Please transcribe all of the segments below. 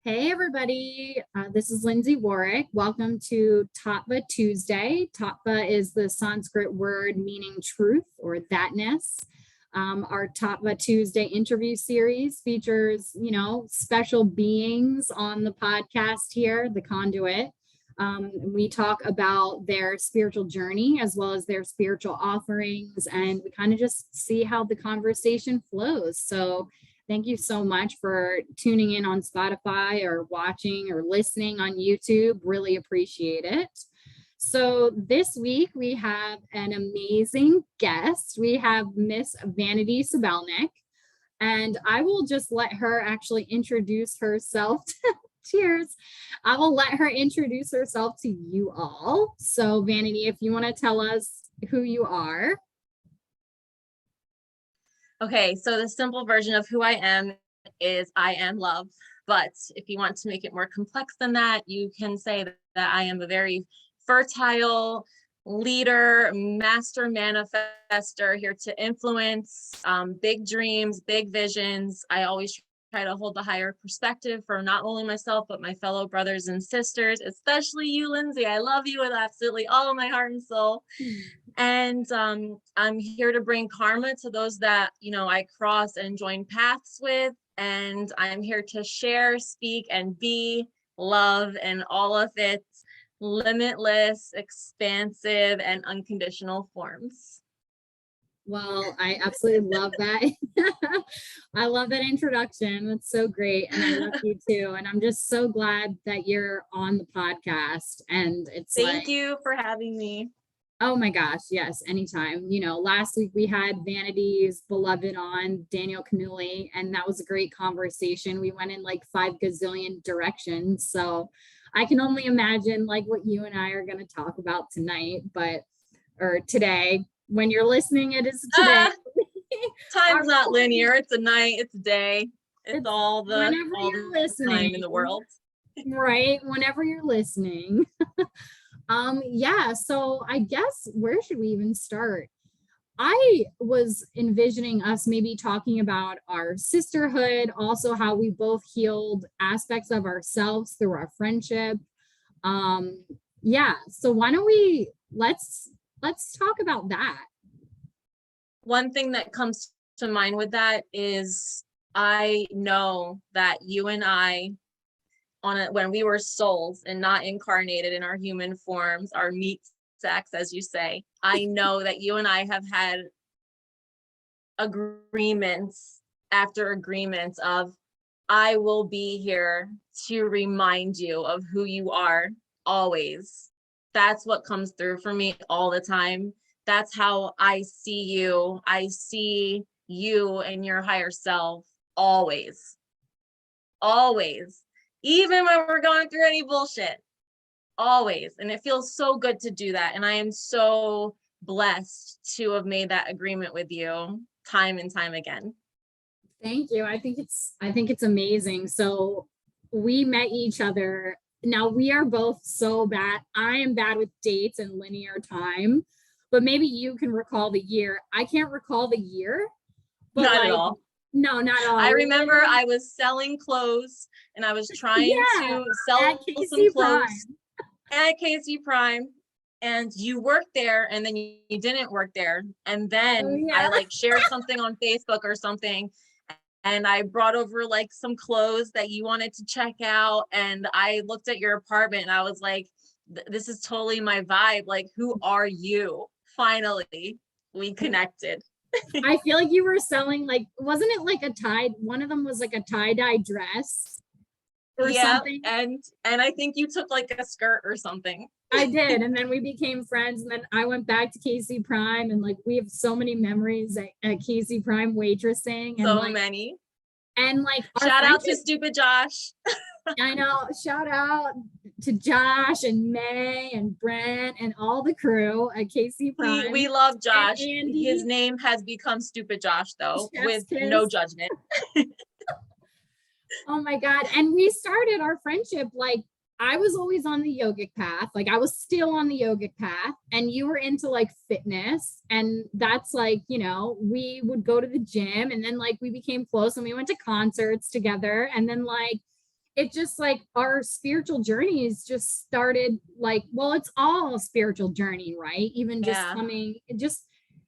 Hey everybody, this is Lindsay Warwick. Welcome to Tattva Tuesday. Tattva is the Sanskrit word meaning truth or thatness. Our Tattva Tuesday interview series features, special beings on the podcast here, the conduit. We talk about their spiritual journey as well as their spiritual offerings, and we kind of just see how the conversation flows. So thank you so much for tuning in on Spotify or watching or listening on YouTube. Really appreciate it. So this week we have an amazing guest. We have Miss Vanity Sabelnik, and I will just let her actually introduce herself. Cheers. I will let her introduce herself to you all. So Vanity, if you want to tell us who you are. Okay, so the simple version of who I am is I am love. But if you want to make it more complex than that, you can say that I am a very fertile leader, master manifester, here to influence big dreams, big visions. I always try to hold the higher perspective for not only myself, but my fellow brothers and sisters, especially you, Lindsay. I love you with absolutely all of my heart and soul. And I'm here to bring karma to those that, I cross and join paths with. And I'm here to share, speak, and be love in all of its limitless, expansive, and unconditional forms. Well, I absolutely love that. I love that introduction. It's so great. And I love you too. And I'm just so glad that you're on the podcast. And it's Thank you for having me. Oh my gosh, yes, anytime. Last week we had Vanity's beloved on, Daniel Canuli, and that was a great conversation. We went in like 5 gazillion directions. So I can only imagine like what you and I are going to talk about tonight, or today. When you're listening, it is today. Time's not linear. It's a night, it's a day. It's all the time in the world. Right, whenever you're listening. Yeah, so I guess where should we even start? I was envisioning us maybe talking about our sisterhood, also how we both healed aspects of ourselves through our friendship. Yeah, so why don't we let's talk about that. One thing that comes to mind with that is I know that you and I, when we were souls and not incarnated in our human forms, our meat sacks, as you say, I know that you and I have had agreements after agreements of, I will be here to remind you of who you are always. That's what comes through for me all the time. That's how I see you. I see you and your higher self always. Always. Even when we're going through any bullshit, always. And it feels so good to do that. And I am so blessed to have made that agreement with you time and time again. Thank you. I think it's amazing. So we met each other. Now we are both so bad. I am bad with dates and linear time, but maybe you can recall the year. I can't recall the year. But not at all. No, not at all. I remember I was selling clothes and I was trying to sell some clothes at KC Prime, and you worked there and then you didn't work there. And then I shared something on Facebook or something, and I brought over some clothes that you wanted to check out. And I looked at your apartment and I was like, this is totally my vibe. Who are you? Finally, we connected. I feel like you were selling wasn't it one of them was a tie-dye dress or something? And I think you took a skirt or something. I did, and then we became friends, and then I went back to KC Prime, and we have so many memories at KC Prime waitressing, and so many. And shout out to stupid Josh. I know, shout out to Josh and May and Brent and all the crew at KC Prime. We love Josh. His name has become stupid Josh though, with no judgment. Oh my God. And we started our friendship I was always on the yogic path. I was still on the yogic path, and you were into fitness. And that's we would go to the gym, and then we became close and we went to concerts together. And then it just like our spiritual journeys just started like, well, it's all a spiritual journey, right? Even just Yeah. coming,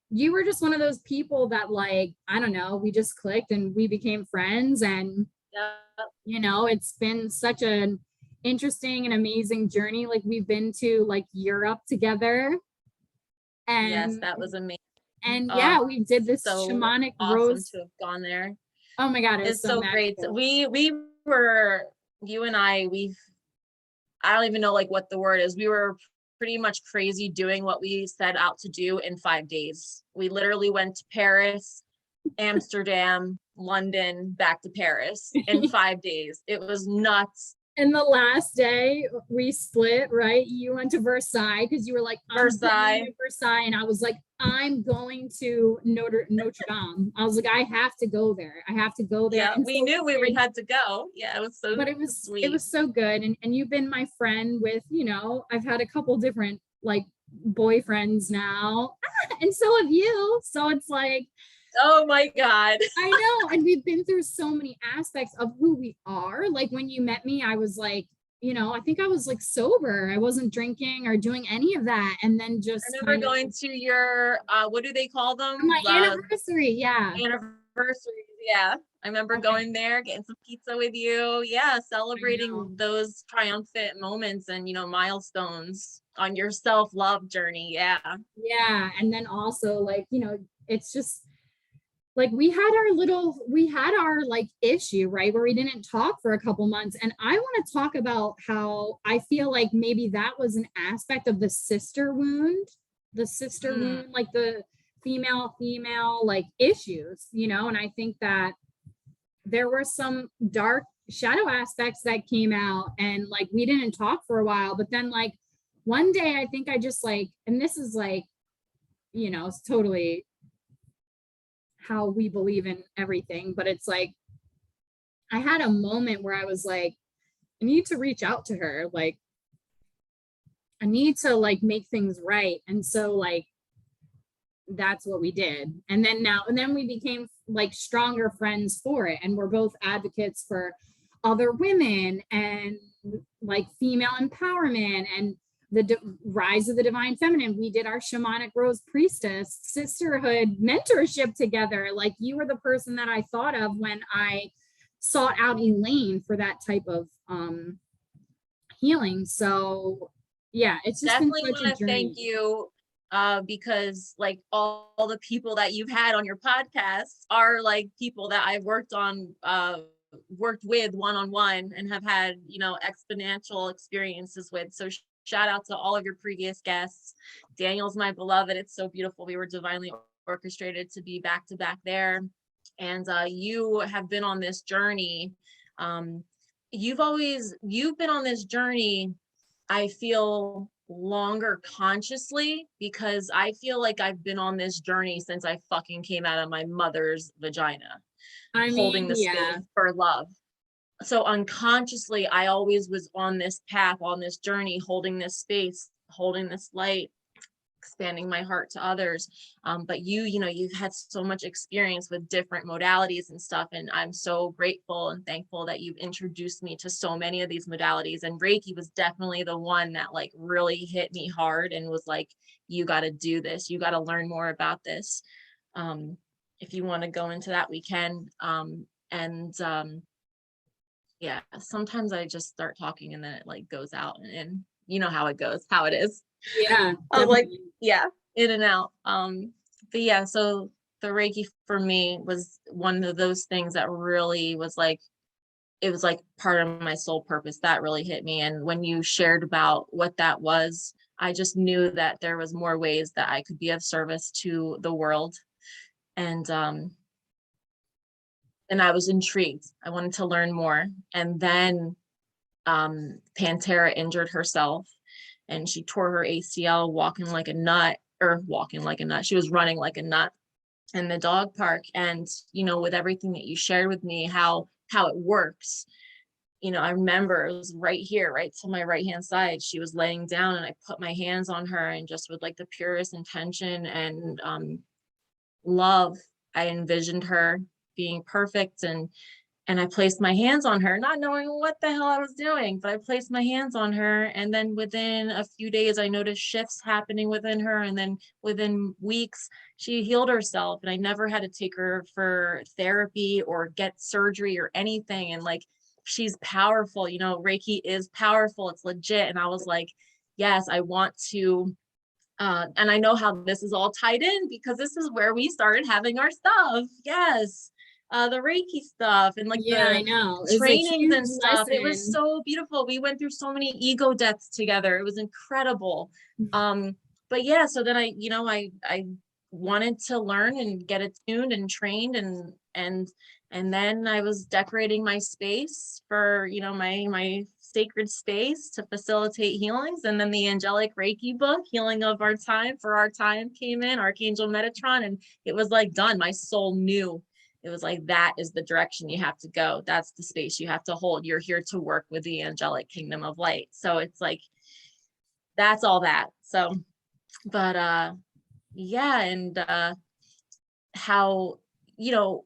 you were just one of those people that like, I don't know, we just clicked and we became friends. And, Yeah. it's been such an interesting and amazing journey. Like we've been to like Europe together Yes, and, that was amazing. yeah, Oh, we did this so shamanic awesome rose. to have gone there. Oh my God, it was It's so so great. magical. We were, you and I don't even know like what the word is. We were pretty much crazy doing what we set out to do in 5 days. We literally went to Paris, Amsterdam, London, back to Paris in 5 days. It was nuts. And the last day we split, right? You went to Versailles because you were like, I'm going Versailles. to Versailles. And I was like, I'm going to Notre Dame. I was like, I have to go there. I have to go there. Yeah, And we so knew we did. had to go. Yeah, it was so But it sweet. was so good. And you've been my friend with, I've had a couple different like boyfriends now. And so have you. So it's like, Oh my God. I know. And we've been through so many aspects of who we are. Like when you met me, I was like, I think I was like sober. I wasn't drinking or doing any of that. And then I just remember kind of going to your what do they call them? my anniversary. Yeah. Anniversaries. Yeah. I remember Oh my, going there, getting some pizza with you. Yeah, I know. celebrating those triumphant moments and milestones on your self-love journey. Yeah. Yeah. And then also like, it's just like we had our like issue, right? Where we didn't talk for a couple months. And I want to talk about how I feel like maybe that was an aspect of the sister wound, like the female like issues, and I think that there were some dark shadow aspects that came out and like we didn't talk for a while, but then like one day I think I just like, and this is like, it's totally how we believe in everything, but it's like I had a moment where I was like, I need to reach out to her. Like, I need to like make things right. And so like that's what we did. And then we became like stronger friends for it. And we're both advocates for other women and like female empowerment and the rise of the divine feminine. We did our shamanic rose priestess sisterhood mentorship together. Like you were the person that I thought of when I sought out Elaine for that type of healing. So yeah, it's just been Definitely such want a to thank journey. you because like all the people that you've had on your podcast are like people that I've worked with one-on-one and have had exponential experiences with. So shout out to all of your previous guests. Daniel's my beloved. It's so beautiful. We were divinely orchestrated to be back to back there. And you have been on this journey. You've been on this journey, I feel, longer consciously, because I feel like I've been on this journey since I fucking came out of my mother's vagina, I holding mean, the space yeah. for love. So unconsciously, I always was on this path, on this journey, holding this space, holding this light, expanding my heart to others. But you've had so much experience with different modalities and stuff. And I'm so grateful and thankful that you've introduced me to so many of these modalities. And Reiki was definitely the one that like really hit me hard and was like, you got to do this. You got to learn more about this. If you want to go into that, we can. And yeah, sometimes I just start talking and then it like goes out and you know how it goes, how it is. Yeah, Of like, definitely. yeah, in and out. But yeah, so the Reiki for me was one of those things that really was like, it was like part of my soul purpose that really hit me. And when you shared about what that was, I just knew that there was more ways that I could be of service to the world. And I was intrigued. I wanted to learn more. And then Pantera injured herself and she tore her ACL walking like a nut. She was running like a nut in the dog park. And, with everything that you shared with me, how it works, I remember it was right here, right to my right hand side. She was laying down and I put my hands on her and just with like the purest intention and love, I envisioned her being perfect and And I placed my hands on her, not knowing what the hell I was doing, but I placed my hands on her. And then within a few days, I noticed shifts happening within her. And then within weeks, she healed herself. And I never had to take her for therapy or get surgery or anything. And like, she's powerful, you know, Reiki is powerful. It's legit. And I was like, yes, I want to. And I know how this is all tied in because this is where we started having our stuff. Yes. The Reiki stuff and like Yeah, I the know. It was a trainings huge and stuff. It was lesson. so beautiful. We went through so many ego deaths together. It was incredible. But yeah, so then I wanted to learn and get attuned and trained and then I was decorating my space for, you know, my sacred space to facilitate healings. And then the Angelic Reiki book, Healing of Our Time for Our Time, came in, Archangel Metatron, and it was like done. My soul knew. It was like, that is the direction you have to go. That's the space you have to hold. You're here to work with the angelic kingdom of light. So it's like, that's all that. So, but yeah, and how, you know,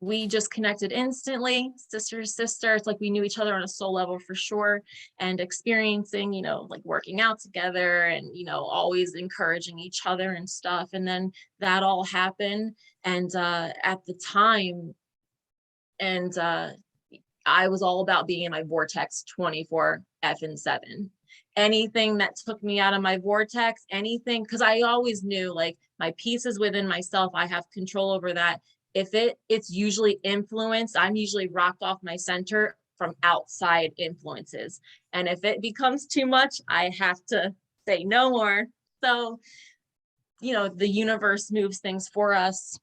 we just connected instantly, sister to sister. It's like we knew each other on a soul level for sure, and experiencing, you know, like working out together and, you know, always encouraging each other and stuff. And then that all happened. And at the time, and I was all about being in my vortex 24/7. Anything that took me out of my vortex, anything, because I always knew like my peace is within myself. I have control over that. If it's usually influenced, I'm usually rocked off my center from outside influences. And if it becomes too much, I have to say no more. So, you know, the universe moves things for us.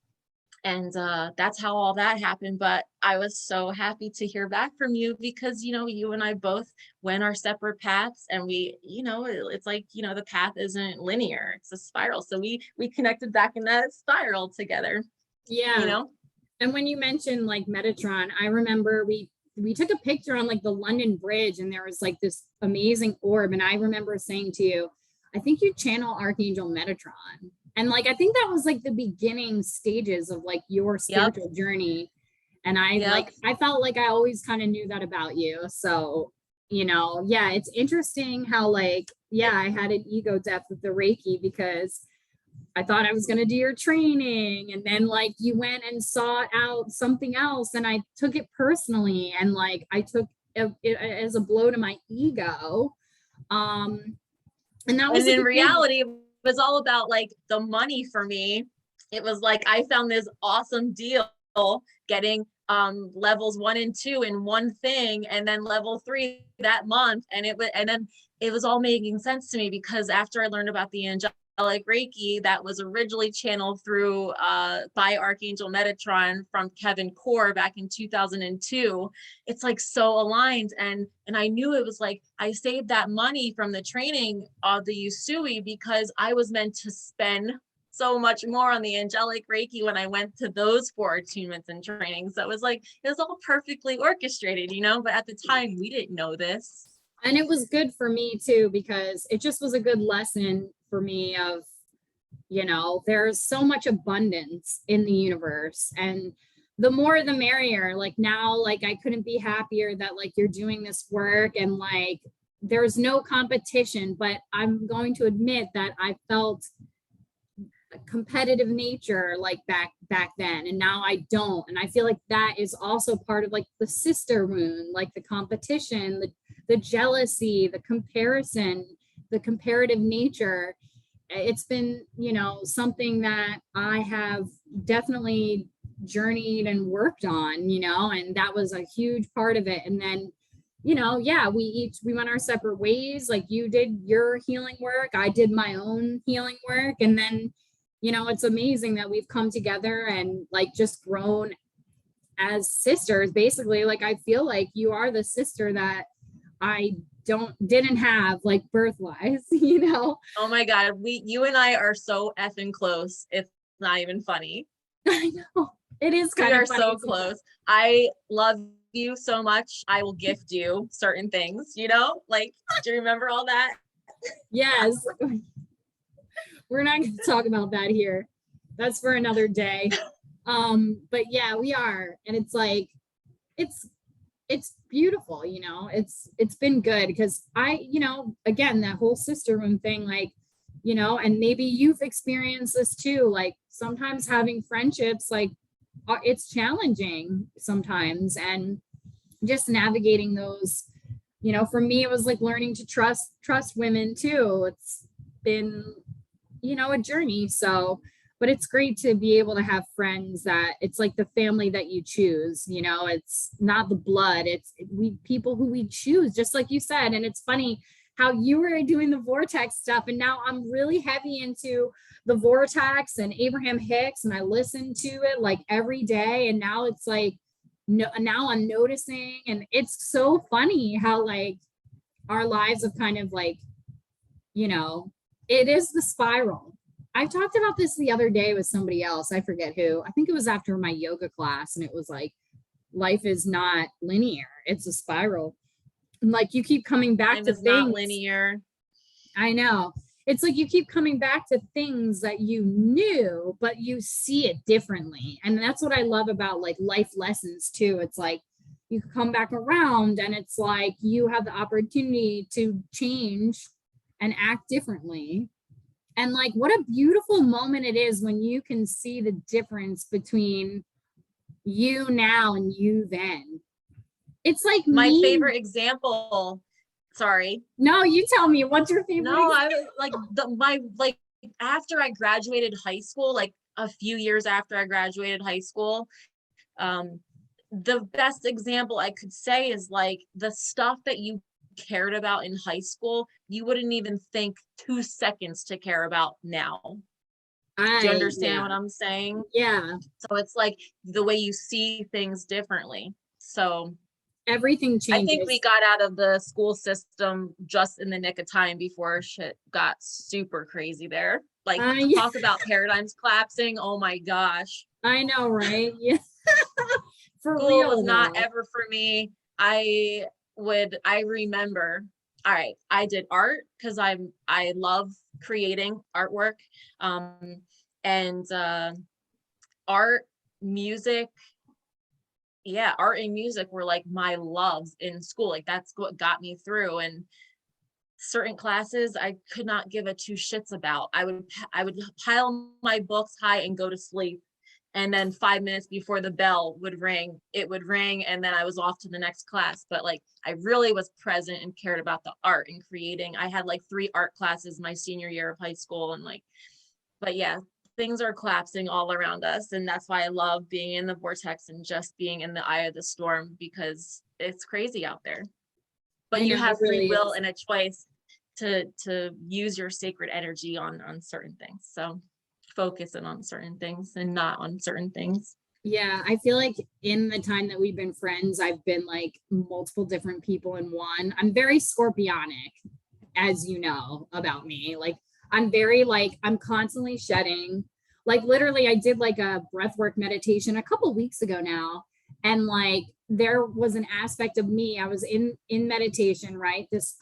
And that's how all that happened. But I was so happy to hear back from you because, you know, you and I both went our separate paths, and we, you know, it's like, you know, the path isn't linear, it's a spiral. So we connected back in that spiral together, Yeah. you know? And when you mentioned like Metatron, I remember we took a picture on like the London Bridge, and there was like this amazing orb. And I remember saying to you, I think you channel Archangel Metatron. And like, I think that was like the beginning stages of like your spiritual journey. And I felt like I always kind of knew that about you. So, you know, yeah, it's interesting how like, yeah, I had an ego death with the Reiki because I thought I was going to do your training. And then like you went and sought out something else, and I took it personally. And like, I took it as a blow to my ego. And that was And like in reality, it was all about like the money for me. It was like I found this awesome deal getting levels 1 and 2 in one thing, and then level 3 that month. And then it was all making sense to me because after I learned about the angelic Reiki that was originally channeled through by Archangel Metatron from Kevin Core back in 2002, it's like so aligned. And I knew it was like I saved that money from the training of the Usui because I was meant to spend so much more on the angelic Reiki when I went to those 4 attunements and trainings. So it was like it was all perfectly orchestrated, you know, but at the time we didn't know this. And it was good for me too, because it just was a good lesson for me of, you know, there's so much abundance in the universe, and the more the merrier. Like now, like I couldn't be happier that like you're doing this work, and like there's no competition. But I'm going to admit that I felt a competitive nature like back then, and now I don't. And I feel like that is also part of like the sister wound, like the competition, the jealousy, the comparison, the comparative nature. It's been, you know, something that I have definitely journeyed and worked on, you know, and that was a huge part of it. And then, you know, yeah, we went our separate ways. Like you did your healing work, I did my own healing work. And then, you know, it's amazing that we've come together and like just grown as sisters, basically. Like I feel like you are the sister that I didn't have like birth-wise, you know. Oh my God, you and I are so effing close. It's not even funny. I know. It is kind of funny. We are so close. I love you so much. I will gift you certain things, you know? Like, do you remember all that? Yes. We're not going to talk about that here. That's for another day. But yeah, we are. And it's like, it's beautiful, you know. It's been good because I, you know, again, that whole sisterhood thing, like, you know, and maybe you've experienced this too, like sometimes having friendships, like it's challenging sometimes, and just navigating those, you know, for me it was like learning to trust women too. It's been, you know, a journey. So, but it's great to be able to have friends that it's like the family that you choose, you know. It's not the blood, it's we people who we choose, just like you said. And it's funny how you were doing the vortex stuff, and now I'm really heavy into the vortex and Abraham Hicks, and I listen to it like every day. And now it's like, no, now I'm noticing, and it's so funny how like our lives have kind of like, you know, it is the spiral. I talked about this the other day with somebody else. I forget who. I think it was after my yoga class, and it was like, life is not linear. It's a spiral. And like you keep coming back to It's things. not linear. I know. It's like you keep coming back to things that you knew, but you see it differently. And that's what I love about like life lessons too. It's like you come back around, and it's like you have the opportunity to change and act differently. And like, what a beautiful moment it is when you can see the difference between you now and you then. It's like My me. favorite example, sorry. No, you tell me, what's your favorite No, example? I was like after I graduated high school, like a few years after I graduated high school, the best example I could say is like the stuff that you cared about in high school, you wouldn't even think 2 seconds to care about now. Do you understand what I'm saying? Yeah. So it's like the way you see things differently. So Everything changes. I think we got out of the school system just in the nick of time before shit got super crazy there. Like talk about paradigms collapsing. Oh my gosh. I know, right? Yeah. For School real was not though. ever for me. I remember, all right, I did art because I love creating artwork. And art, music, yeah, art and music were like my loves in school. Like that's what got me through. And certain classes I could not give a two shits about. I would pile my books high and go to sleep. And then 5 minutes before the bell would ring, it would ring, and then I was off to the next class. But like I really was present and cared about the art and creating. I had like 3 art classes my senior year of high school, and like, but yeah, things are collapsing all around us. And that's why I love being in the vortex and just being in the eye of the storm, because it's crazy out there. But you have free will and a choice to use your sacred energy on certain things. So focusing on certain things and not on certain things. Yeah, I feel like in the time that we've been friends, I've been like multiple different people in one. I'm very scorpionic, as you know about me. Like I'm very like, I'm constantly shedding. Like literally I did like a breathwork meditation a couple weeks ago now, and like there was an aspect of me, I was in meditation, right? This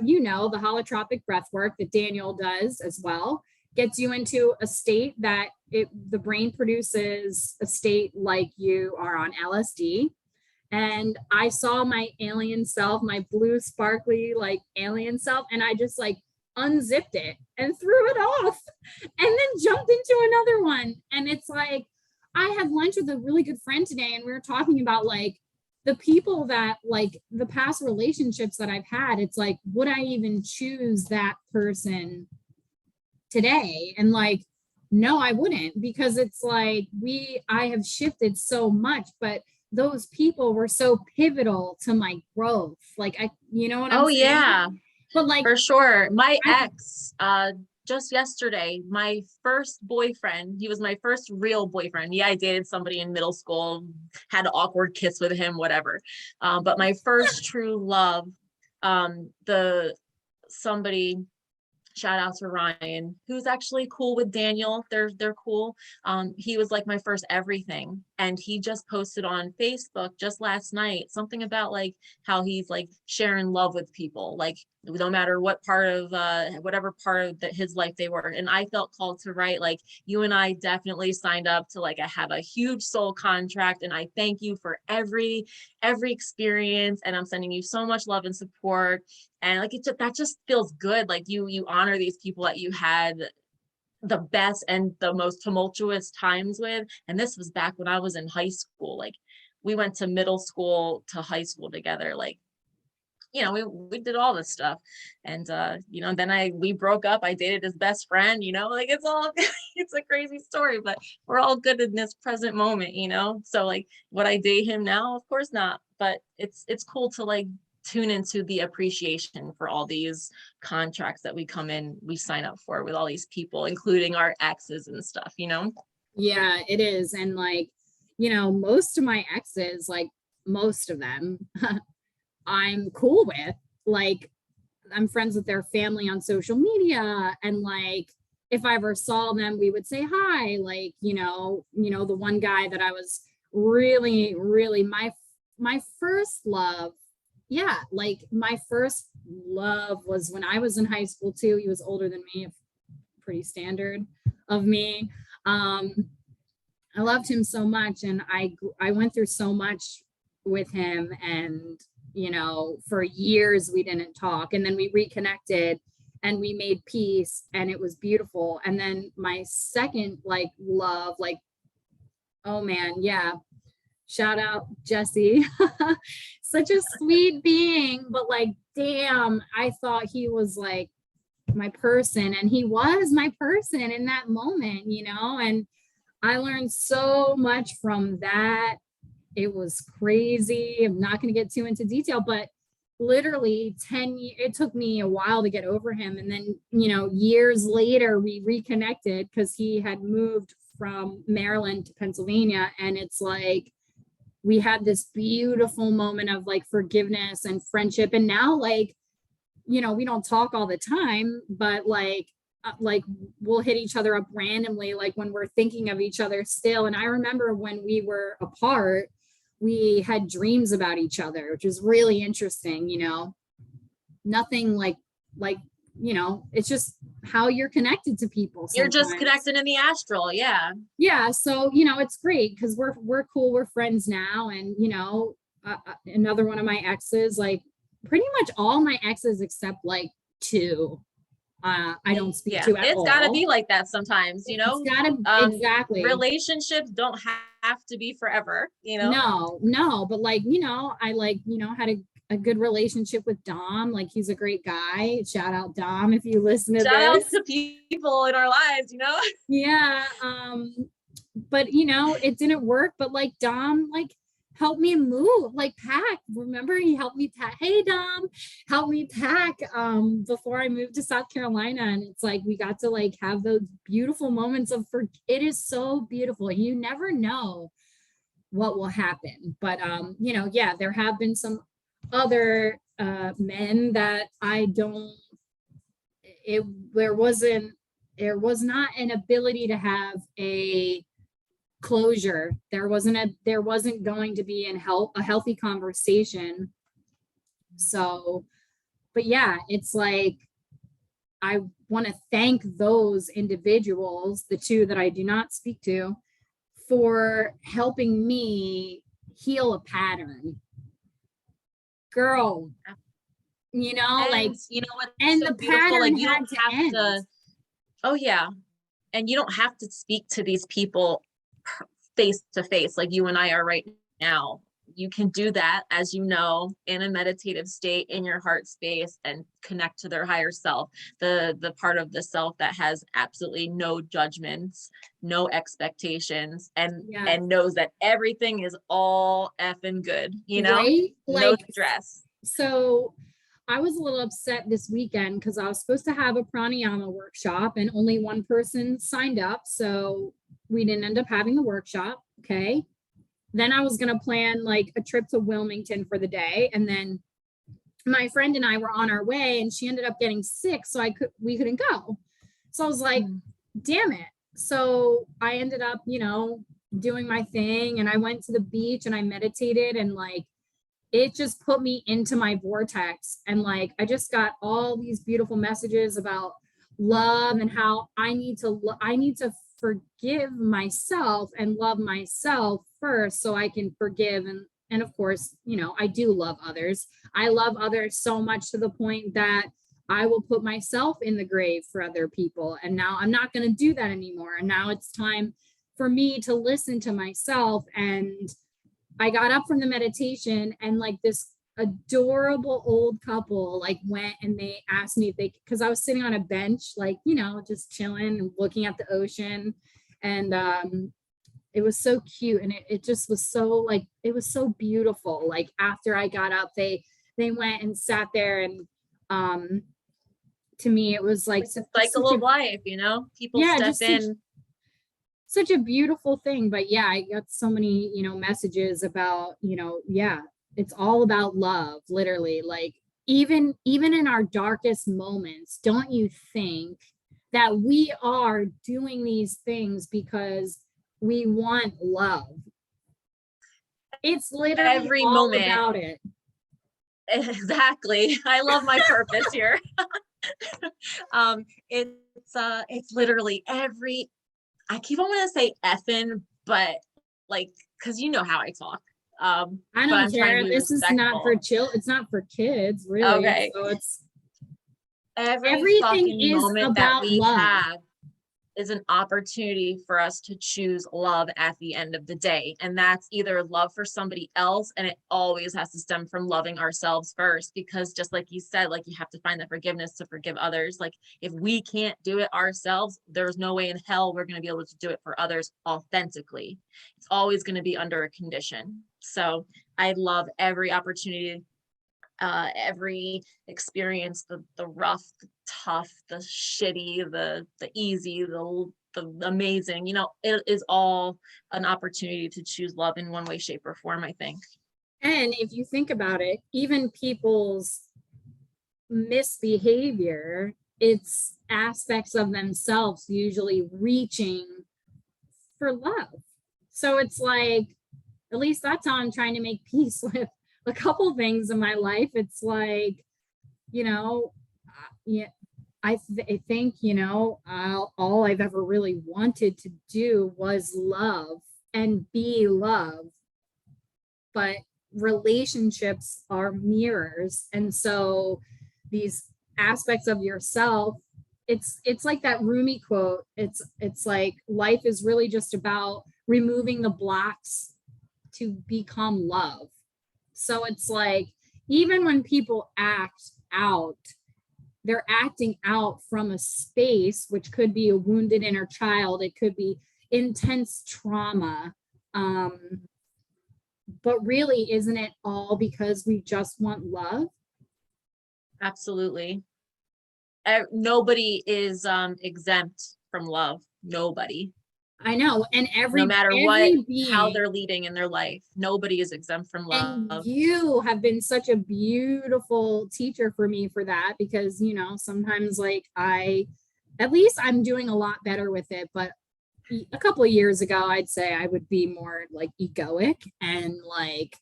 you know, the holotropic breathwork that Daniel does as well, gets you into a state that the brain produces a state like you are on LSD. And I saw my alien self, my blue sparkly like alien self, and I just like unzipped it and threw it off and then jumped into another one. And it's like, I had lunch with a really good friend today, and we were talking about like the people that like the past relationships that I've had. It's like, would I even choose that person today? And like, no, I wouldn't, because it's like I have shifted so much, but those people were so pivotal to my growth. Like you know what I'm saying? Yeah, but like for sure. My ex, just yesterday, my first boyfriend, he was my first real boyfriend. Yeah, I dated somebody in middle school, had an awkward kiss with him, whatever. But my first true love, somebody, shout out to Ryan, who's actually cool with Daniel. They're cool. He was like my first everything. And he just posted on Facebook just last night something about like how he's like sharing love with people, like no matter what part of whatever part of his life they were. And I felt called to write, like, you and I definitely signed up to like have a huge soul contract, and I thank you for every experience, and I'm sending you so much love and support. And like that just feels good. Like you honor these people that you had the best and the most tumultuous times with. And this was back when I was in high school. Like we went to middle school to high school together. Like, you know, we did all this stuff. And you know, then we broke up. I dated his best friend, you know, like it's all it's a crazy story, but we're all good in this present moment, you know. So like, would I date him now? Of course not. But it's cool to like tune into the appreciation for all these contracts that we sign up for with all these people, including our exes and stuff, you know? Yeah, it is. And like, you know, most of my exes, like most of them, I'm cool with. Like, I'm friends with their family on social media. And like, if I ever saw them, we would say hi. Like, you know, the one guy that I was really, really my first love. Yeah, like my first love was when I was in high school too. He was older than me, pretty standard of me. I loved him so much, and I went through so much with him, and you know, for years we didn't talk, and then we reconnected and we made peace, and it was beautiful. And then my second like love, like, oh man, yeah. Shout out Jesse. Such a sweet being, but like, damn, I thought he was like my person, and he was my person in that moment, you know. And I learned so much from that. It was crazy. I'm not going to get too into detail, but literally 10 years, it took me a while to get over him. And then, you know, years later, we reconnected because he had moved from Maryland to Pennsylvania. And it's like, we had this beautiful moment of like forgiveness and friendship. And now, like, you know, we don't talk all the time, but like we'll hit each other up randomly, like when we're thinking of each other still. And I remember when we were apart, we had dreams about each other, which is really interesting, you know. Nothing like, you know, it's just how you're connected to people sometimes. You're just connected in the astral. Yeah, so you know, it's great because we're cool, we're friends now. And you know, another one of my exes, like pretty much all my exes except like two, I don't speak to at all. It's got to be like that sometimes, you know. It's gotta, exactly. Relationships don't have to be forever, you know. No, but like, you know, I like, you know, had a good relationship with Dom. Like, he's a great guy. Shout out Dom if you listen to this. Shout out to people in our lives, you know. Yeah. But you know, it didn't work. But like Dom, like helped me move, like pack. Remember, he helped me pack. Hey Dom, help me pack before I moved to South Carolina. And it's like we got to like have those beautiful moments of it is so beautiful. You never know what will happen. But you know, yeah, there have been some other men that I don't, there was not an ability to have a closure. There wasn't going to be a healthy conversation. So, but yeah, it's like, I want to thank those individuals, the two that I do not speak to, for helping me heal a pattern. Girl, you know, and, like, you know what, and so the pattern like, you had to end. Oh yeah, and you don't have to speak to these people face to face like you and I are right now. You can do that, as you know, in a meditative state in your heart space and connect to their higher self, the part of the self that has absolutely no judgments, no expectations, and knows that everything is all effing good, you know, right? No stress. So I was a little upset this weekend because I was supposed to have a pranayama workshop and only one person signed up. So we didn't end up having the workshop. Okay. Then I was going to plan like a trip to Wilmington for the day. And then my friend and I were on our way and she ended up getting sick. So we couldn't go. So I was like, damn it. So I ended up, you know, doing my thing, and I went to the beach and I meditated, and like it just put me into my vortex, and like I just got all these beautiful messages about love and how I need to forgive myself and love myself first so I can forgive, and of course, you know, I do love others. I love others so much to the point that I will put myself in the grave for other people, and now I'm not going to do that anymore, and now it's time for me to listen to myself. And I got up from the meditation, and like this adorable old couple like went and they asked me if they, because I was sitting on a bench, like, you know, just chilling and looking at the ocean. And it was so cute, and it just was so like, it was so beautiful. Like after I got up, they went and sat there, and to me it was like the cycle of life, you know, people step in. Such a beautiful thing. But yeah, I got so many, you know, messages about, you know, yeah, it's all about love, literally. Like even in our darkest moments, don't you think that we are doing these things because we want love? It's literally every all moment about it. Exactly. I love my purpose here. It's literally every, I keep on wanting to say effing, but like, cause you know how I talk. I But don't I'm trying care. to be This is not for respectful. it's not for kids, really. Okay. So it's Every everything fucking is moment that about we love. have is an opportunity for us to choose love at the end of the day. And that's either love for somebody else, and it always has to stem from loving ourselves first, because just like you said, like you have to find the forgiveness to forgive others. Like if we can't do it ourselves, there's no way in hell we're going to be able to do it for others authentically. It's always going to be under a condition. So I love every opportunity, every experience, the rough, the tough, the shitty, the easy, the amazing, you know, it is all an opportunity to choose love in one way, shape, or form, I think. And if you think about it, even people's misbehavior, it's aspects of themselves usually reaching for love. So it's like, at least that's how I'm trying to make peace with a couple things in my life. It's like, you know, yeah, I think, you know, all I've ever really wanted to do was love and be love. But relationships are mirrors. And so these aspects of yourself, it's like that Rumi quote. It's like life is really just about removing the blocks to become love. So it's like even when people act out, they're acting out from a space which could be a wounded inner child, it could be intense trauma. But really, isn't it all because we just want love? Absolutely. Nobody is exempt from love. Nobody. I know. And No matter what, how being, they're leading in their life, nobody is exempt from and love. you have been such a beautiful teacher for me for that, because, you know, sometimes like at least I'm doing a lot better with it. But a couple of years ago, I'd say I would be more like egoic and like,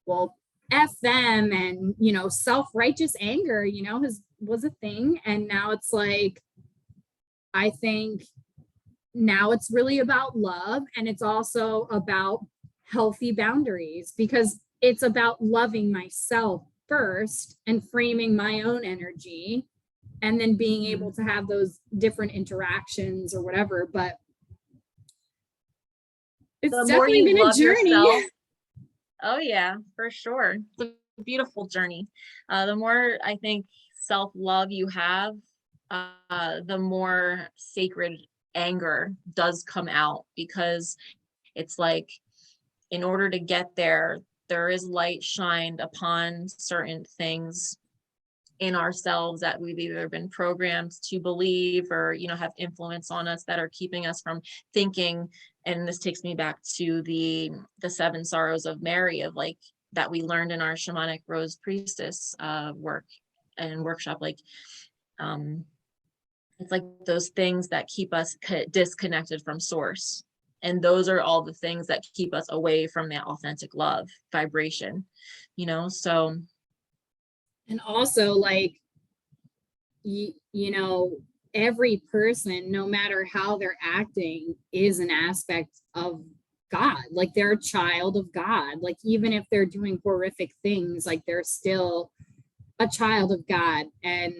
well, F them, and, you know, self-righteous anger, you know, was a thing. And now it's like, I think now it's really about love, and it's also about healthy boundaries, because it's about loving myself first and framing my own energy, and then being able to have those different interactions or whatever. But it's The more definitely you been a love journey. yourself, oh yeah, for sure. It's a beautiful journey. The more I think self-love you have, the more sacred anger does come out, because it's like in order to get there, there is light shined upon certain things in ourselves that we've either been programmed to believe or, you know, have influence on us that are keeping us from thinking. And this takes me back to the seven sorrows of Mary, of like that we learned in our shamanic rose priestess work and workshop. Like it's like those things that keep us disconnected from source. And those are all the things that keep us away from that authentic love vibration, so. And also, like, you know, every person, no matter how they're acting, is an aspect of God. Like, they're a child of God. Like, even if they're doing horrific things, like, they're still a child of God. And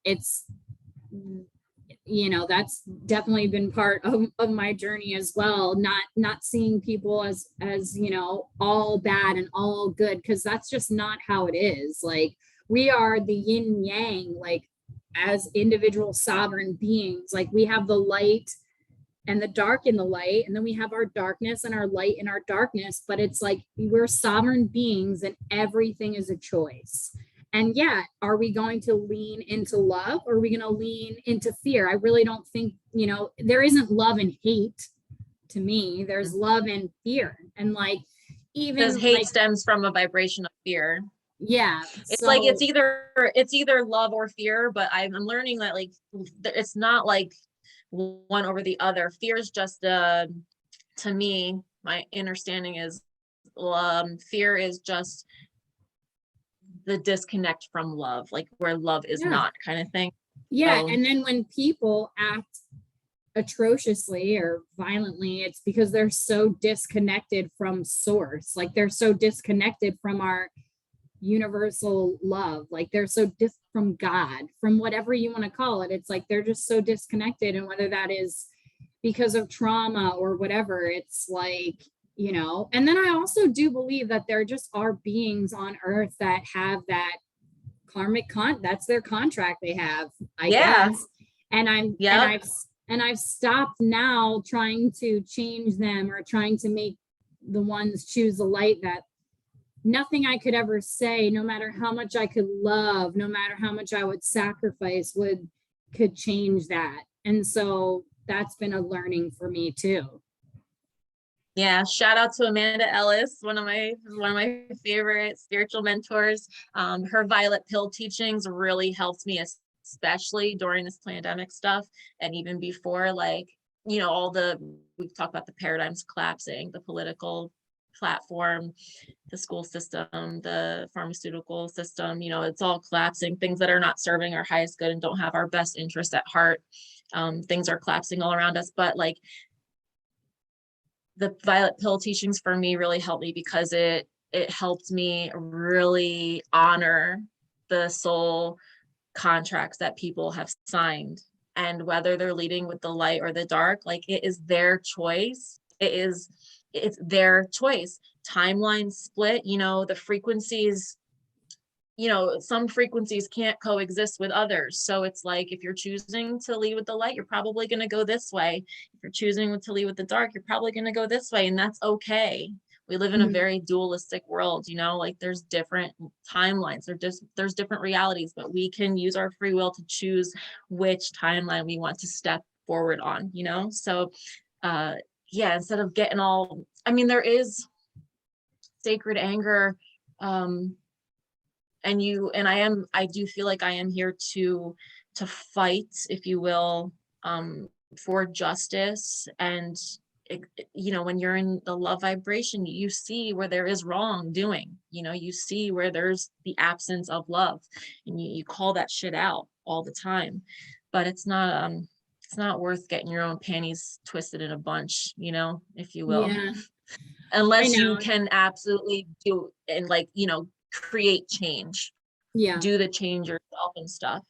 it's, that's definitely been part of my journey as well. Not seeing people as all bad and all good, because that's just not how it is. Like, we are the yin yang, like, as individual sovereign beings. Like, we have the light and the dark in the light, and then we have our darkness and our light in our darkness. But it's like, we're sovereign beings and everything is a choice. And yet, are we going to lean into love, or are we going to lean into fear? I really don't think, there isn't love and hate to me. There's love and fear. And like, even because hate like, stems from a vibration of fear. Yeah. It's like, it's either love or fear, but I'm learning that, like, it's not like one over the other. Fear is just, to me, my understanding is, fear is just the disconnect from love, like where love is not, kind of thing. Yeah. So, and then when people act atrociously or violently, it's because they're so disconnected from source. Like, they're so disconnected from our universal love. Like, they're so from God, from whatever you want to call it. It's like, they're just so disconnected. And whether that is because of trauma or whatever, it's like, and then I also do believe that there just are beings on earth that have that karmic that's their contract they have, I guess. And I've stopped now trying to change them or trying to make the ones choose the light. That nothing I could ever say, no matter how much I could love, no matter how much I would sacrifice, could change that. And so that's been a learning for me too. Yeah, shout out to Amanda Ellis, one of my favorite spiritual mentors. Her violet pill teachings really helped me, especially during this pandemic stuff, and even before. Like, we've talked about the paradigms collapsing, the political platform, the school system, the pharmaceutical system, it's all collapsing. Things that are not serving our highest good and don't have our best interest at heart. Things are collapsing all around us. But like, the violet pill teachings for me really helped me, because it helped me really honor the soul contracts that people have signed, and whether they're leading with the light or the dark, like, it is their choice. It's their choice. Timeline split, the frequencies, some frequencies can't coexist with others. So it's like, if you're choosing to lead with the light, you're probably going to go this way. If you're choosing to lead with the dark, you're probably going to go this way. And that's okay. We live in a very dualistic world, like, there's different timelines, there's different realities, but we can use our free will to choose which timeline we want to step forward on, So, instead of getting all, there is sacred anger, I do feel like I am here to fight, if you will, for justice. And when you're in the love vibration, you see where there is wrongdoing, you see where there's the absence of love, and you call that shit out all the time. But it's not worth getting your own panties twisted in a bunch, if you will. Yeah. Unless you can absolutely do and, like, create change. Yeah. Do the change yourself and stuff.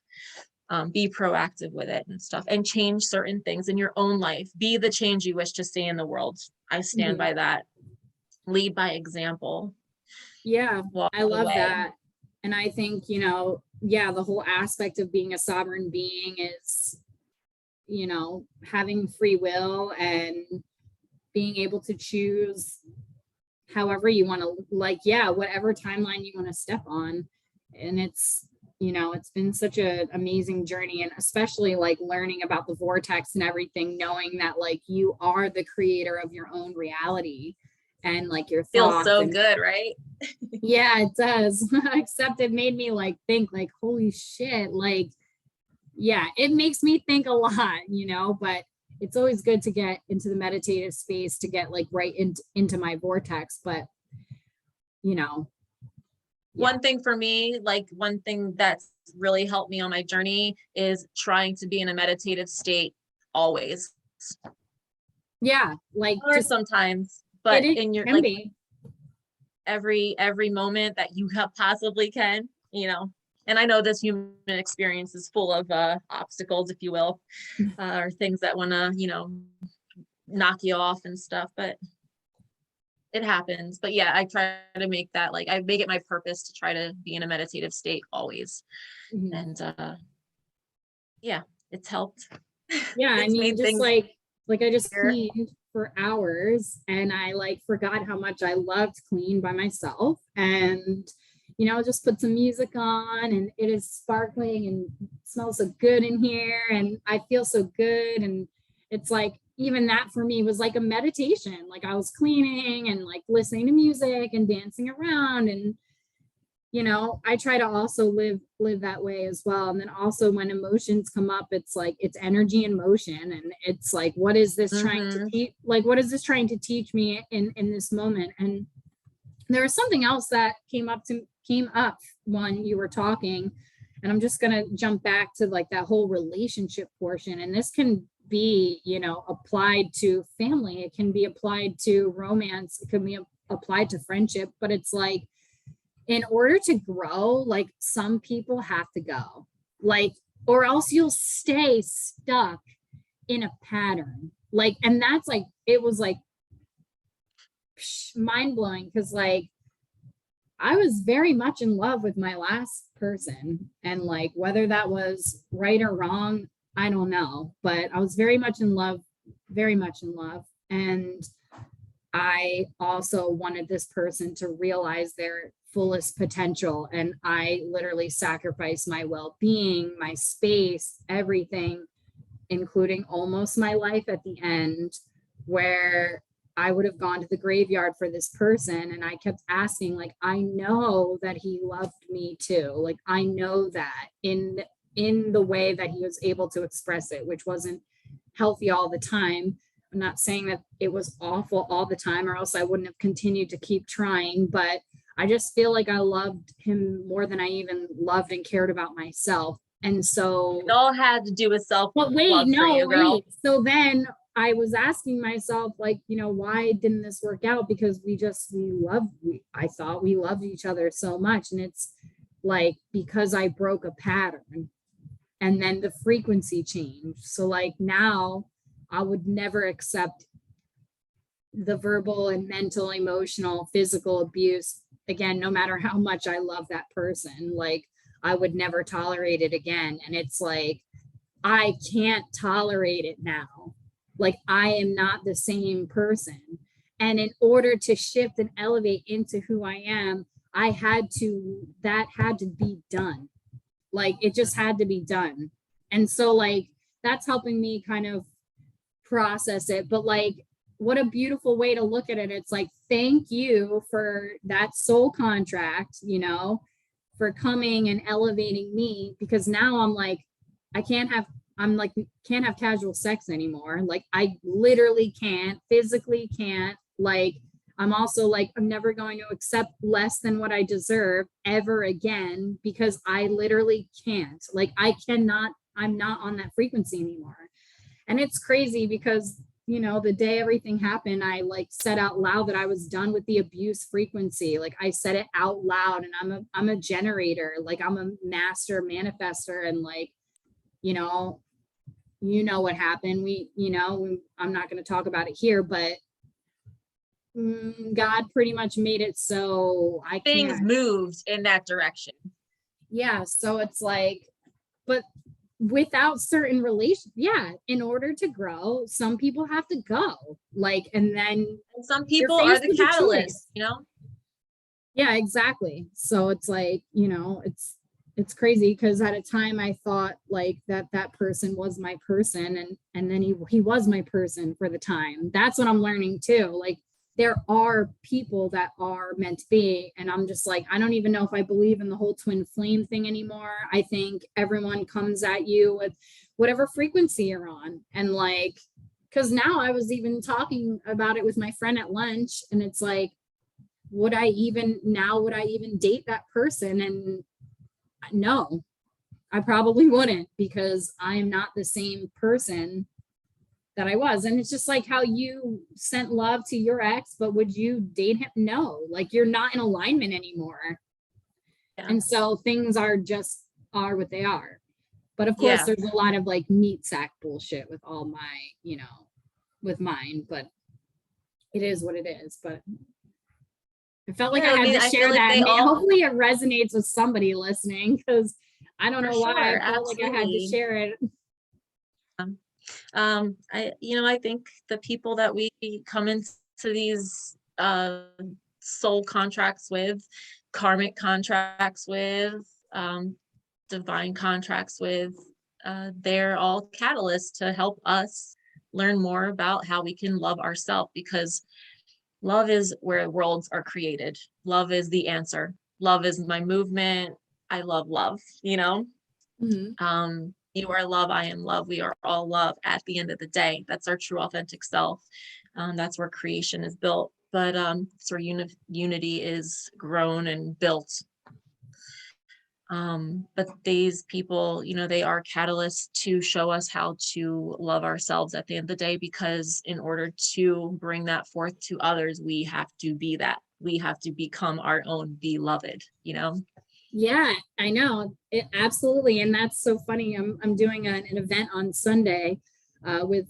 Be proactive with it and stuff, and change certain things in your own life. Be the change you wish to see in the world. I stand by that. Lead by example. Yeah, I love away. that. And I think, the whole aspect of being a sovereign being is, having free will and being able to choose however you want to, like, whatever timeline you want to step on. And it's, it's been such an amazing journey, and especially like learning about the vortex and everything, knowing that, like, you are the creator of your own reality, and like your thoughts. Feels so good, right? Yeah, it does. Except it made me like think, like, holy shit, like, yeah, it makes me think a lot, but it's always good to get into the meditative space to get like right into my vortex. But, you know, one thing for me, like one thing that's really helped me on my journey is trying to be in a meditative state always. Yeah, like or just sometimes, but in your can like be. every moment that you have possibly can, you know. And I know this human experience is full of obstacles, if you will, or things that want to, you know, knock you off and stuff, but it happens. But yeah, I try to make that, like, I make it my purpose to try to be in a meditative state always. Mhm. And yeah, it's helped. Yeah, I It's mean, made just things like I just easier. cleaned for hours and I like forgot how much I loved clean by myself, and you know, just put some music on and it is sparkling and smells so good in here and I feel so good. And it's like, even that for me was like a meditation. Like I was cleaning and like listening to music and dancing around, and you know, I try to also live that way as well. And then also when emotions come up, it's like it's energy in motion, and it's like, what is this trying to teach? Like, what is this trying to teach me in this moment? And there was something else that came up when you were talking, and I'm just gonna jump back to like that whole relationship portion. And this can be, you know, applied to family, it can be applied to romance, it can be applied to friendship, but it's like, in order to grow, like some people have to go, like, or else you'll stay stuck in a pattern. Like, and that's like, it was like mind blowing, because like I was very much in love with my last person, and like whether that was right or wrong, I don't know, but I was very much in love, very much in love. And I also wanted this person to realize their fullest potential. And I literally sacrificed my well-being, my space, everything, including almost my life at the end, where I would have gone to the graveyard for this person. And I kept asking, like, I know that he loved me too. Like, I know that in the way that he was able to express it, which wasn't healthy all the time. I'm not saying that it was awful all the time, or else I wouldn't have continued to keep trying, but I just feel like I loved him more than I even loved and cared about myself. And so it all had to do with self but wait, love for you, girl. wait. So then I was asking myself, like, you know, why didn't this work out? Because I thought we loved each other so much. And it's like, because I broke a pattern and then the frequency changed. So like now I would never accept the verbal and mental, emotional, physical abuse again, no matter how much I love that person. Like I would never tolerate it again. And it's like, I can't tolerate it now. Like I am not the same person. And in order to shift and elevate into who I am, that had to be done. Like it just had to be done. And so like, that's helping me kind of process it. But like, what a beautiful way to look at it. It's like, thank you for that soul contract, you know, for coming and elevating me, because now I'm like, can't have casual sex anymore. Like I literally can't, physically can't. Like I'm also like, I'm never going to accept less than what I deserve ever again, because I literally can't. Like I cannot, I'm not on that frequency anymore. And it's crazy because, you know, the day everything happened, I like said out loud that I was done with the abuse frequency. Like I said it out loud, and I'm a generator, like I'm a master manifester. And like, you know what happened. I'm not going to talk about it here, but God pretty much made it so I Things can't. moved in that direction. Yeah. So it's like, but without certain relations, in order to grow, some people have to go. Like, and then some people are the catalyst, you know? Yeah, exactly. So it's like, you know, it's crazy, because at a time I thought like that person was my person, and then he was my person for the time. That's what I'm learning too. Like there are people that are meant to be, and I'm just like, I don't even know if I believe in the whole twin flame thing anymore. I think everyone comes at you with whatever frequency you're on, and like because now I was even talking about it with my friend at lunch, and it's like, would I even date that person? And no, I probably wouldn't, because I'm not the same person that I was. And it's just like how you sent love to your ex, but would you date him? No, like you're not in alignment anymore. Yeah. And so things are what they are. But of course, Yeah. there's a lot of like meat sack bullshit with all my, with mine, but it is what it is. But I felt like I had to share that. And hopefully it resonates with somebody listening, because I don't know why I felt like I had to share it. I think the people that we come into these soul contracts with, karmic contracts with, divine contracts with, they're all catalysts to help us learn more about how we can love ourselves, because love is where worlds are created. Love is the answer. Love is my movement. I love love, Mm-hmm. You are love, I am love. We are all love at the end of the day. That's our true authentic self. That's where creation is built, but it's where unity is grown and built. But these people, they are catalysts to show us how to love ourselves at the end of the day, because in order to bring that forth to others, we have to be that. We have to become our own beloved, Yeah, I know it, absolutely. And that's so funny. I'm doing an event on Sunday with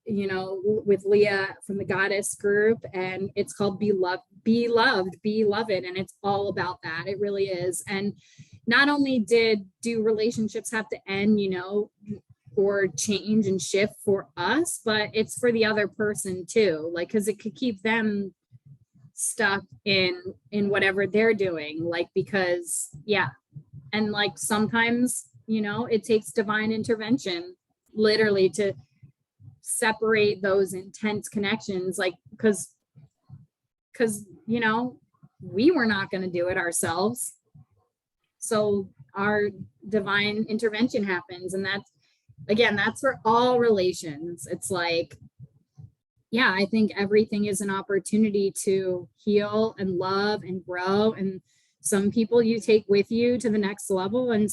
Leah from the Goddess group, and it's called Be Loved, Beloved. And it's all about that. It really is. And not only do relationships have to end, or change and shift for us, but it's for the other person too. Like, because it could keep them stuck in whatever they're doing, like, because and like sometimes it takes divine intervention literally to separate those intense connections, like because we were not going to do it ourselves, so our divine intervention happens. And that's for all relations. It's like, I think everything is an opportunity to heal and love and grow. And some people you take with you to the next level, and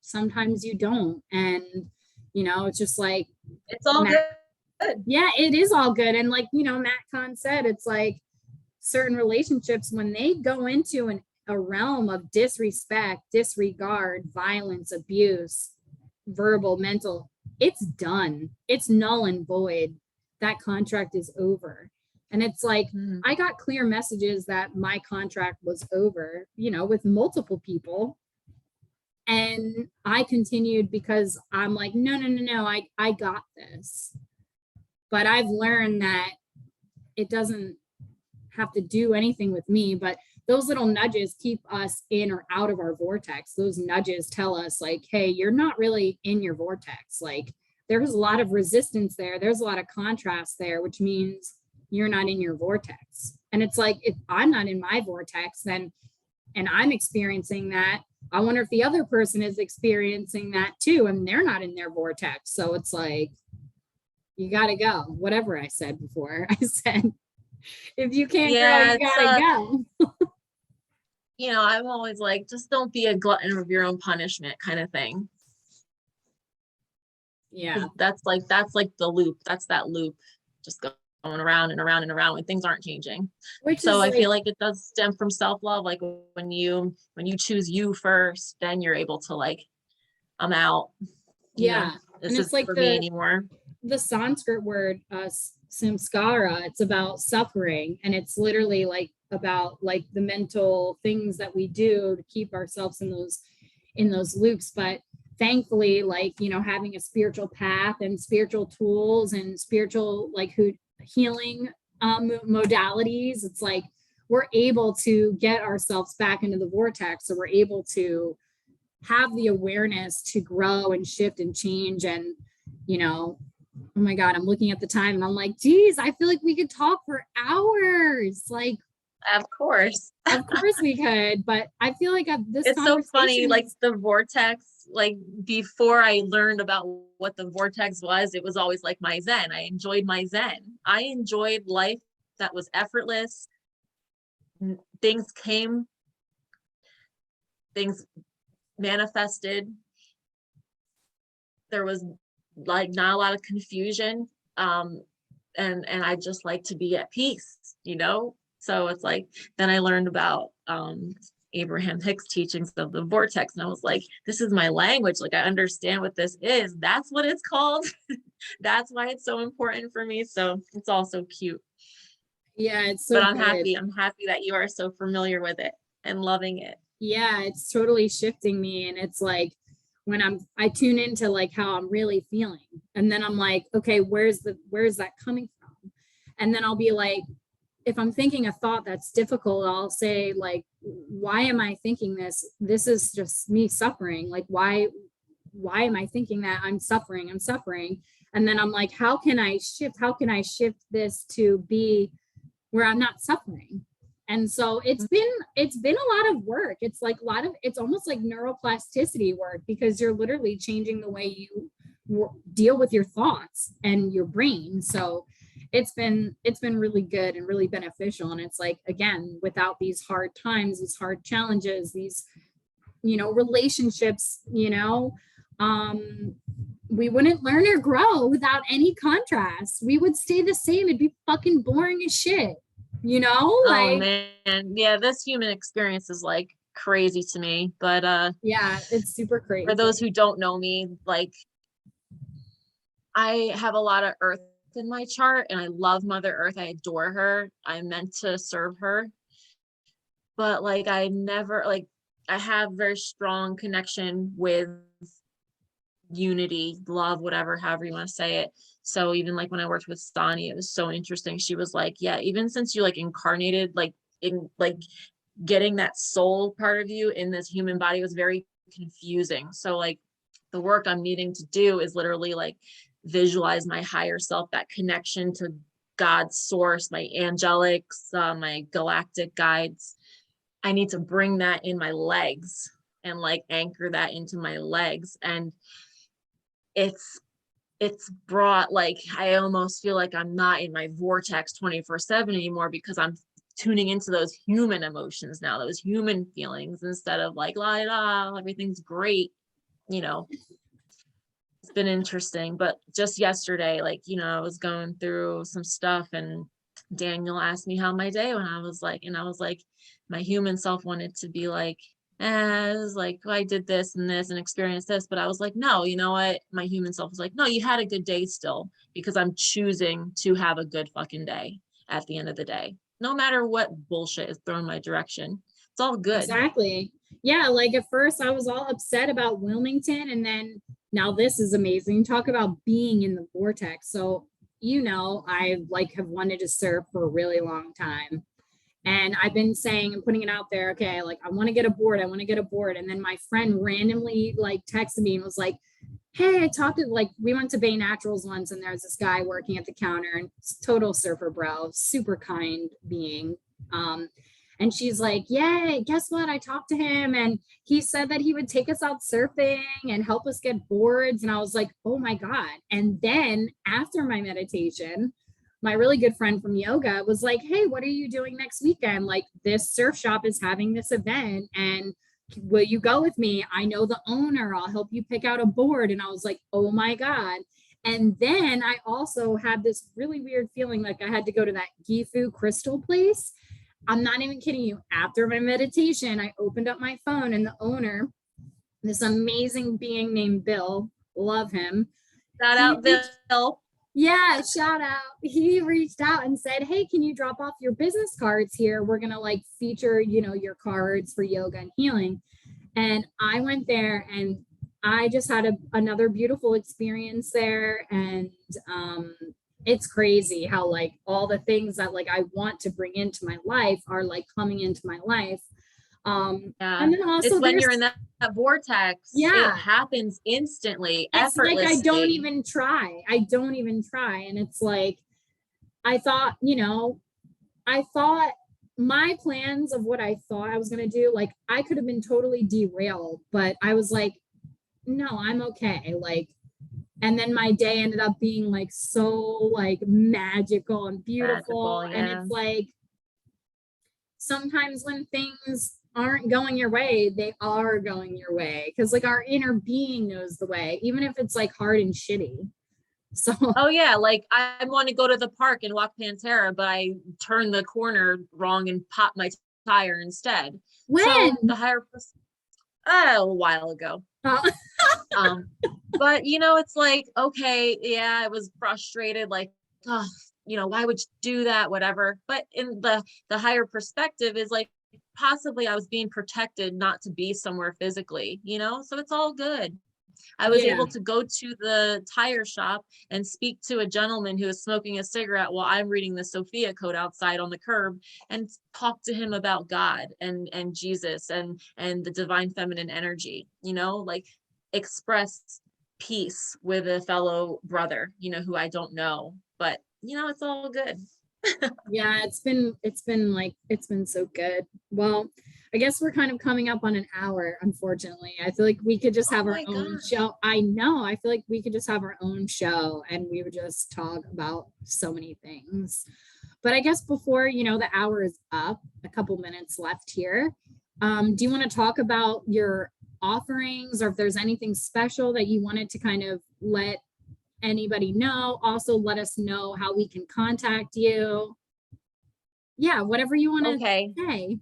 sometimes you don't. And, it's just like, it's all good. Yeah, it is all good. And like, Matt Kahn said, it's like certain relationships, when they go into a realm of disrespect, disregard, violence, abuse, verbal, mental, it's done. It's null and void. That contract is over. And it's like, I got clear messages that my contract was over, with multiple people. And I continued because I'm like, no, I got this. But I've learned that it doesn't have to do anything with me, but those little nudges keep us in or out of our vortex. Those nudges tell us like, hey, you're not really in your vortex. Like, there's a lot of resistance there. There's a lot of contrast there, which means you're not in your vortex. And it's like, if I'm not in my vortex, then, and I'm experiencing that, I wonder if the other person is experiencing that too, and they're not in their vortex. So it's like, you got to go. Whatever I said before, I said, if you can't go, you got to go. I'm always like, just don't be a glutton of your own punishment kind of thing. Yeah. That's like the loop. That's that loop just going around and around and around when things aren't changing. So I feel like it does stem from self-love. Like when you choose you first, then you're able to like, I'm out. This is like for me anymore. The Sanskrit word samskara, it's about suffering, and it's literally like about like the mental things that we do to keep ourselves in those loops. But thankfully, like, having a spiritual path and spiritual tools and spiritual like healing modalities, it's like we're able to get ourselves back into the vortex. So we're able to have the awareness to grow and shift and change. And oh my God, I'm looking at the time and I'm like, geez, I feel like we could talk for hours. Like, of course we could, but I feel like it's so funny, like the vortex, like before I learned about what the vortex was, it was always like my zen. I enjoyed my zen. I enjoyed life that was effortless. Things came, things manifested. There was like not a lot of confusion. And I just like to be at peace, you know? So it's like, then I learned about Abraham Hicks' teachings of the vortex. And I was like, this is my language. Like, I understand what this is. That's what it's called. That's why it's so important for me. So it's also cute. Yeah, it's so But I'm good. happy. I'm happy that you are so familiar with it and loving it. Yeah, it's totally shifting me. And it's like when I tune into like how I'm really feeling. And then I'm like, okay, where's that coming from? And then I'll be like, if I'm thinking a thought that's difficult, I'll say like, why am I thinking this? This is just me suffering. Like, why am I thinking that? I'm suffering. And then I'm like, how can I shift this to be where I'm not suffering? And so it's been a lot of work. It's like it's almost like neuroplasticity work, because you're literally changing the way you deal with your thoughts and your brain. So it's been really good and really beneficial. And it's like, again, without these hard times, these hard challenges, these, relationships, we wouldn't learn or grow without any contrast. We would stay the same. It'd be fucking boring as shit, Oh man, yeah, this human experience is like crazy to me. But yeah, it's super crazy. For those who don't know me, like, I have a lot of earth in my chart, and I love Mother Earth. I adore her. I'm meant to serve her. But like, I have very strong connection with unity, love, whatever, however you want to say it. So even like when I worked with Stani, it was so interesting. She was like, yeah, even since you like incarnated, like in like getting that soul part of you in this human body was very confusing. So like the work I'm needing to do is literally like visualize my higher self, that connection to God's source, my angelics, my galactic guides. I need to bring that in my legs and like anchor that into my legs. And it's brought, like, I almost feel like I'm not in my vortex 24/7 anymore, because I'm tuning into those human emotions now, those human feelings, instead of like, la la, everything's great. It's been interesting. But just yesterday, like, I was going through some stuff, and Daniel asked me how my day went. I was like, my human self wanted to be like, it was like, I did this and this and experienced this. But I was like, no, you know what? My human self was like, no, you had a good day still, because I'm choosing to have a good fucking day at the end of the day, no matter what bullshit is thrown my direction. It's all good. Exactly. Yeah. Like at first I was all upset about Wilmington, and then now this is amazing. Talk about being in the vortex. So, I like have wanted to surf for a really long time. And I've been saying and putting it out there, okay, like I want to get a board. And then my friend randomly like texted me and was like, hey, I talked to, like, we went to Bay Naturals once, and there's this guy working at the counter, and total surfer bro, super kind being. And she's like, yay, guess what? I talked to him, and he said that he would take us out surfing and help us get boards. And I was like, oh my God. And then after my meditation, my really good friend from yoga was like, hey, what are you doing next weekend? Like, this surf shop is having this event, and will you go with me? I know the owner. I'll help you pick out a board. And I was like, oh my God. And then I also had this really weird feeling like I had to go to that Gifu crystal place. I'm not even kidding you. After my meditation, I opened up my phone, and the owner, this amazing being named Bill, love him. Shout out Bill. Yeah, shout out. He reached out and said, hey, can you drop off your business cards here? We're going to like feature, your cards for yoga and healing. And I went there, and I just had another beautiful experience there. And it's crazy how like all the things that like I want to bring into my life are like coming into my life. And then also it's when you're in that vortex, it happens instantly, effortlessly. Like I don't even try. And it's like, I thought my plans of what I thought I was going to do, like I could have been totally derailed, but I was like, no, I'm okay. Like, and then my day ended up being like so like magical and beautiful. Magical, And yeah. it's like sometimes when things aren't going your way, they are going your way. Cause like our inner being knows the way, even if it's like hard and shitty. So Oh yeah, like I want to go to the park and walk Pantera, but I turned the corner wrong and popped my tire instead. So when the a while ago. oh, Um, but it's like, okay, yeah, I was frustrated, like, oh, why would you do that? Whatever. But in the higher perspective is like possibly I was being protected not to be somewhere physically, so it's all good. I was yeah, able to go to the tire shop and speak to a gentleman who was smoking a cigarette while I'm reading the Sophia code outside on the curb and talk to him about God and Jesus and the divine feminine energy, like express peace with a fellow brother, who I don't know, but it's all good. yeah, it's been so good. Well, I guess we're kind of coming up on an hour, unfortunately. I feel like we could just Oh have our my own gosh. show. I know. I feel like we could just have our own show and we would just talk about so many things. But I guess before, the hour is up, a couple minutes left here. Do you want to talk about your offerings or if there's anything special that you wanted to kind of let anybody know? Also, let us know how we can contact you. Yeah, whatever you want Okay. to say.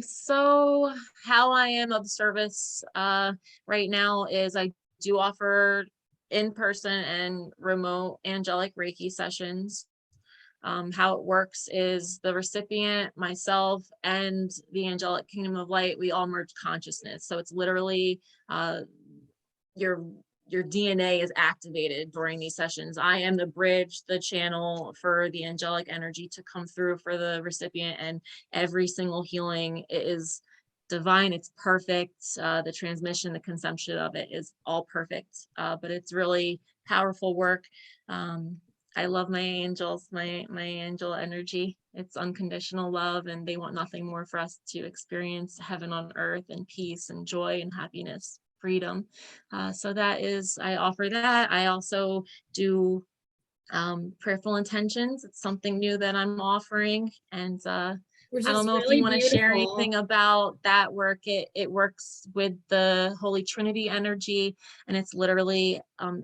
So how I am of service right now is I do offer in-person and remote angelic Reiki sessions. How it works is the recipient, myself, and the angelic kingdom of light, we all merge consciousness. So it's literally your your DNA is activated during these sessions. I am the bridge, the channel for the angelic energy to come through for the recipient, and every single healing is divine. It's perfect. The transmission, the consumption of it is all perfect. But it's really powerful work. I love my angels, my angel energy. It's unconditional love, and they want nothing more for us to experience heaven on earth and peace and joy and happiness, freedom. So that is, I offer that. I also do prayerful intentions. It's something new that I'm offering, and Which I don't is know if you really want to share beautiful. anything about that work. It works with the Holy Trinity energy, and it's literally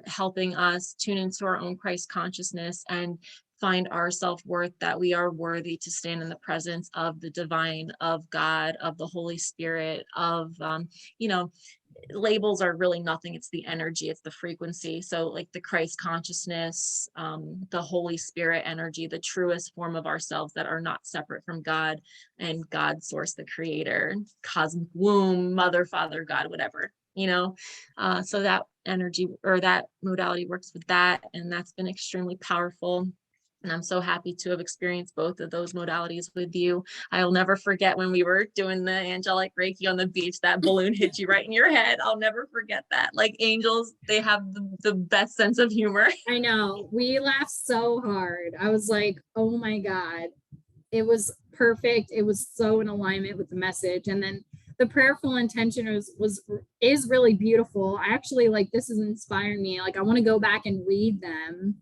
helping us tune into our own Christ consciousness and find our self-worth, that we are worthy to stand in the presence of the divine, of God, of the Holy Spirit, of you know labels are really nothing. It's the energy, it's the frequency. So like the Christ consciousness, the Holy Spirit energy, the truest form of ourselves that are not separate from God and God source, the creator, cosmic womb, mother, father, God, whatever, so that energy or that modality works with that, and that's been extremely powerful. And I'm so happy to have experienced both of those modalities with you. I'll never forget when we were doing the angelic Reiki on the beach, that balloon hit you right in your head. I'll never forget that. Like angels, they have the best sense of humor. I know. We laughed so hard. I was like, oh my God. It was perfect. It was so in alignment with the message. And then the prayerful intention is really beautiful. I actually like this is inspiring me. Like I want to go back and read them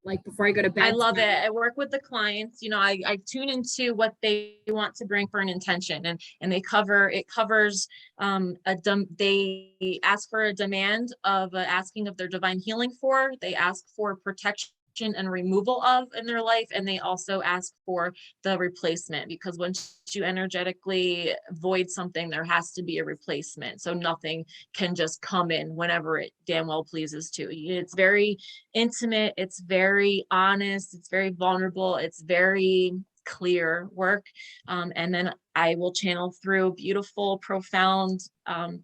like before I go to I bed love it. tonight. I work with the clients, I tune into what they want to bring for an intention, and it covers they ask for a demand of asking of their divine healing for, they ask for protection and removal of in their life, and they also ask for the replacement, because once you energetically void something, there has to be a replacement. So nothing can just come in whenever it damn well pleases to. It's very intimate, it's very honest, it's very vulnerable, it's very clear work. And then I will channel through beautiful, profound,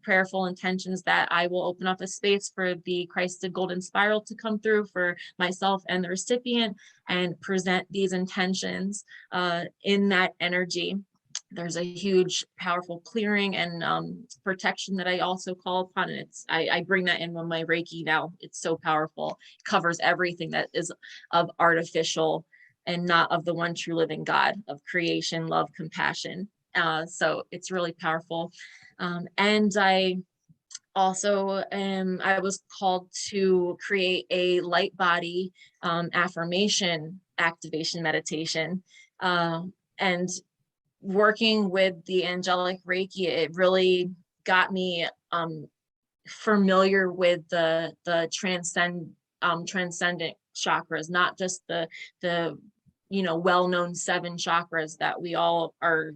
prayerful intentions that I will open up a space for the Christed Golden Spiral to come through for myself and the recipient, and present these intentions in that energy. There's a huge, powerful clearing and protection that I also call upon. And I bring that in with my Reiki now. It's so powerful. It covers everything that is of artificial and not of the one true living God, of creation, love, compassion. So it's really powerful. And I also, I was called to create a light body affirmation activation meditation. And working with the angelic Reiki, it really got me familiar with the transcendent chakras, not just the well-known 7 chakras that we all are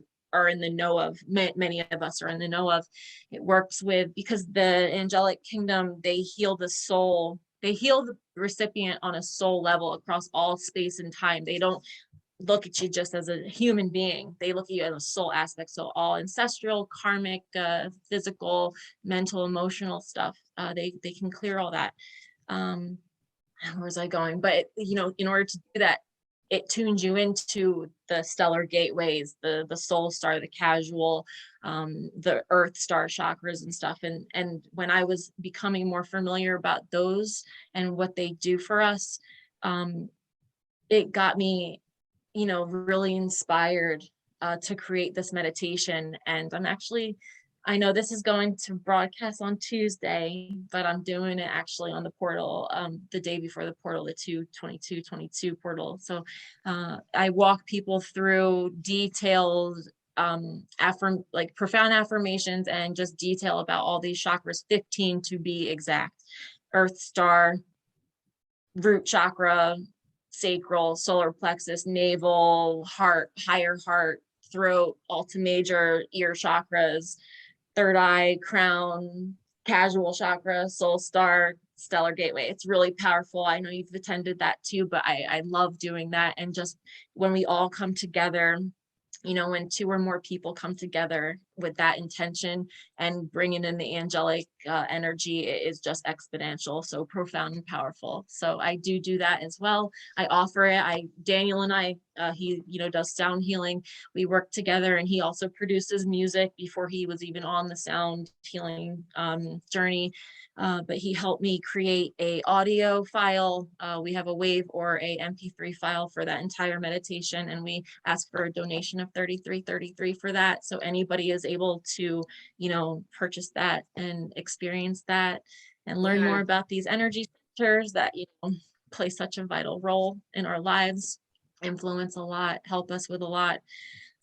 in the know of. Many of us are in the know of. It works with, because the angelic kingdom, they heal the soul, they heal the recipient on a soul level across all space and time. They don't look at you just as a human being. They look at you as a soul aspect. So all ancestral, karmic, physical, mental, emotional stuff, they can clear all that. Where was I going? But in order to do that, it tunes you into the stellar gateways, the soul star, the casual, the earth star chakras and stuff. And when I was becoming more familiar about those and what they do for us, it got me, really inspired to create this meditation. And I know this is going to broadcast on Tuesday, but I'm doing it actually on the portal, the day before the portal, the 2/22/22 portal. So I walk people through detailed profound affirmations and just detail about all these chakras, 15 to be exact: earth star, root chakra, sacral, solar plexus, navel, heart, higher heart, throat, alta major, ear chakras, third eye, crown, casual chakra, soul star, stellar gateway. It's really powerful. I know you've attended that too, but I love doing that. And just when we all come together, when 2 or more people come together with that intention and bringing in the angelic energy, it is just exponential, so profound and powerful. So I do that as well. I offer it. Daniel and I, he does sound healing. We work together, and he also produces music before he was even on the sound healing journey. But he helped me create a audio file. We have a WAV or a MP3 file for that entire meditation, and we ask for a donation of $33.33 for that. So anybody is able to, purchase that and experience that and learn more about these energy centers that, play such a vital role in our lives, influence a lot, help us with a lot.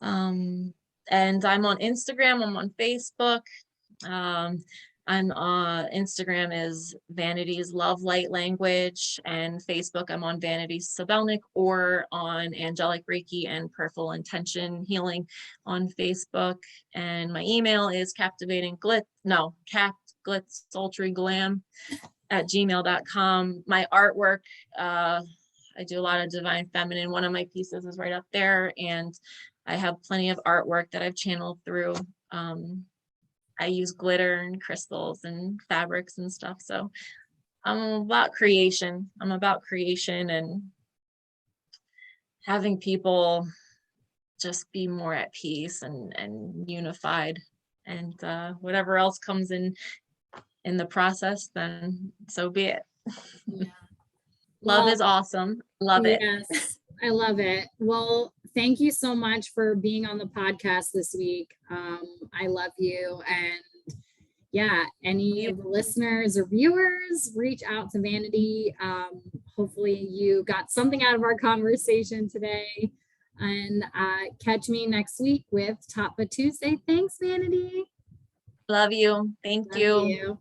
And I'm on Instagram, I'm on Facebook. I'm on Instagram is Vanity's Love Light Language, and Facebook I'm on Vanity Sabelnik, or on Angelic Reiki and Prayerful Intention Healing on Facebook. And my email is Glitz Sultry Glam @gmail.com. My artwork, I do a lot of divine feminine. One of my pieces is right up there, and I have plenty of artwork that I've channeled through. I use glitter and crystals and fabrics and stuff. So I'm about creation. And having people just be more at peace and unified, and whatever else comes in the process, then so be it. Yeah. Love is awesome. Love it. Yes, I love it. Well, thank you so much for being on the podcast this week. I love you. And yeah, any of the listeners or viewers, reach out to Vanity. Hopefully you got something out of our conversation today. And catch me next week with Tattva Tuesday. Thanks, Vanity. Love you. Thank you.